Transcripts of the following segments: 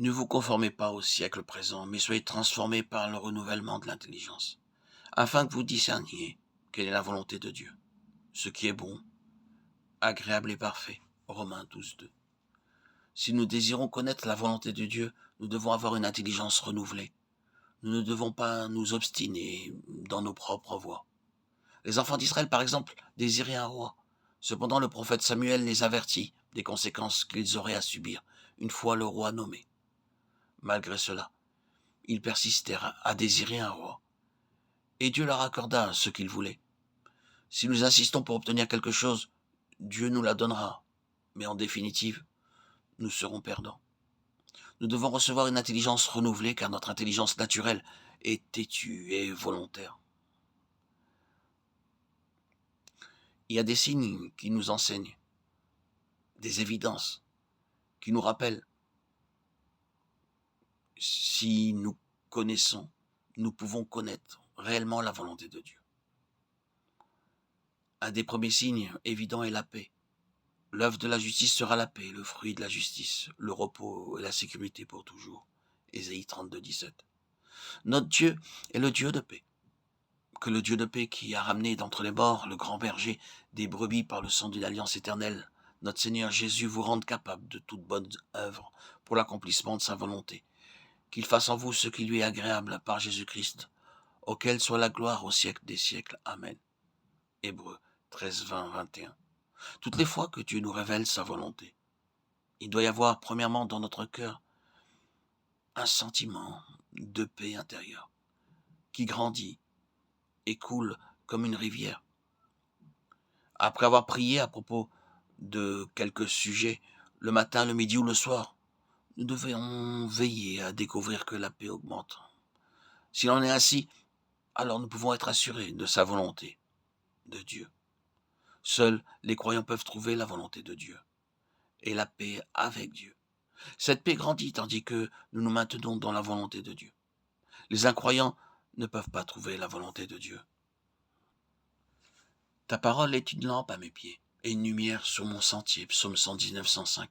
Ne vous conformez pas au siècle présent, mais soyez transformés par le renouvellement de l'intelligence, afin que vous discerniez quelle est la volonté de Dieu, ce qui est bon, agréable et parfait. Romains 12:2. Si nous désirons connaître la volonté de Dieu, nous devons avoir une intelligence renouvelée. Nous ne devons pas nous obstiner dans nos propres voies. Les enfants d'Israël, par exemple, désiraient un roi. Cependant, le prophète Samuel les avertit des conséquences qu'ils auraient à subir une fois le roi nommé. Malgré cela, ils persistèrent à désirer un roi, et Dieu leur accorda ce qu'ils voulaient. Si nous insistons pour obtenir quelque chose, Dieu nous la donnera, mais en définitive, nous serons perdants. Nous devons recevoir une intelligence renouvelée, car notre intelligence naturelle est têtue et volontaire. Il y a des signes qui nous enseignent, des évidences qui nous rappellent. Si nous connaissons, nous pouvons connaître réellement la volonté de Dieu. Un des premiers signes évidents est la paix. L'œuvre de la justice sera la paix, le fruit de la justice, le repos et la sécurité pour toujours. Ésaïe 32:17. Notre Dieu est le Dieu de paix. Que le Dieu de paix qui a ramené d'entre les morts le grand berger des brebis par le sang d'une alliance éternelle, notre Seigneur Jésus vous rende capable de toute bonne œuvre pour l'accomplissement de sa volonté. Qu'il fasse en vous ce qui lui est agréable par Jésus-Christ, auquel soit la gloire au siècle des siècles. Amen. Hébreux 13, 20, 21. Toutes les fois que Dieu nous révèle sa volonté, il doit y avoir premièrement dans notre cœur un sentiment de paix intérieure qui grandit et coule comme une rivière. Après avoir prié à propos de quelques sujets, le matin, le midi ou le soir, nous devons veiller à découvrir que la paix augmente. S'il en est ainsi, alors nous pouvons être assurés de sa volonté, de Dieu. Seuls les croyants peuvent trouver la volonté de Dieu et la paix avec Dieu. Cette paix grandit tandis que nous nous maintenons dans la volonté de Dieu. Les incroyants ne peuvent pas trouver la volonté de Dieu. Ta parole est une lampe à mes pieds et une lumière sur mon sentier. Psaume 119, 105.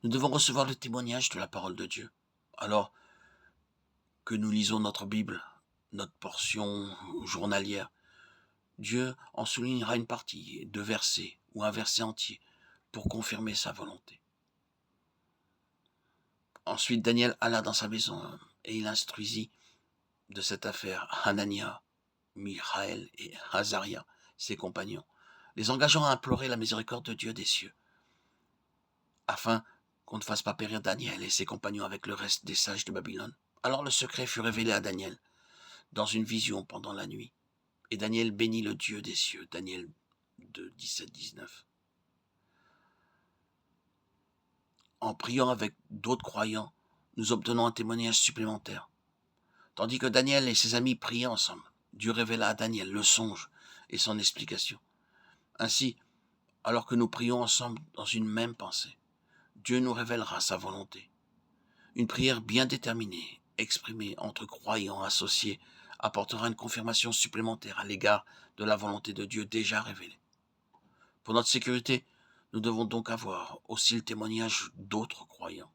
Nous devons recevoir le témoignage de la parole de Dieu. Alors que nous lisons notre Bible, notre portion journalière, Dieu en soulignera une partie, 2 versets ou un verset entier pour confirmer sa volonté. Ensuite, Daniel alla dans sa maison et il instruisit de cette affaire Hanania, Michaël et Azaria, ses compagnons, les engageant à implorer la miséricorde de Dieu des cieux, afin qu'on ne fasse pas périr Daniel et ses compagnons avec le reste des sages de Babylone. Alors le secret fut révélé à Daniel dans une vision pendant la nuit, et Daniel bénit le Dieu des cieux. Daniel 2, 17-19. En priant avec d'autres croyants, nous obtenons un témoignage supplémentaire. Tandis que Daniel et ses amis priaient ensemble, Dieu révéla à Daniel le songe et son explication. Ainsi, alors que nous prions ensemble dans une même pensée, Dieu nous révélera sa volonté. Une prière bien déterminée, exprimée entre croyants associés, apportera une confirmation supplémentaire à l'égard de la volonté de Dieu déjà révélée. Pour notre sécurité, nous devons donc avoir aussi le témoignage d'autres croyants.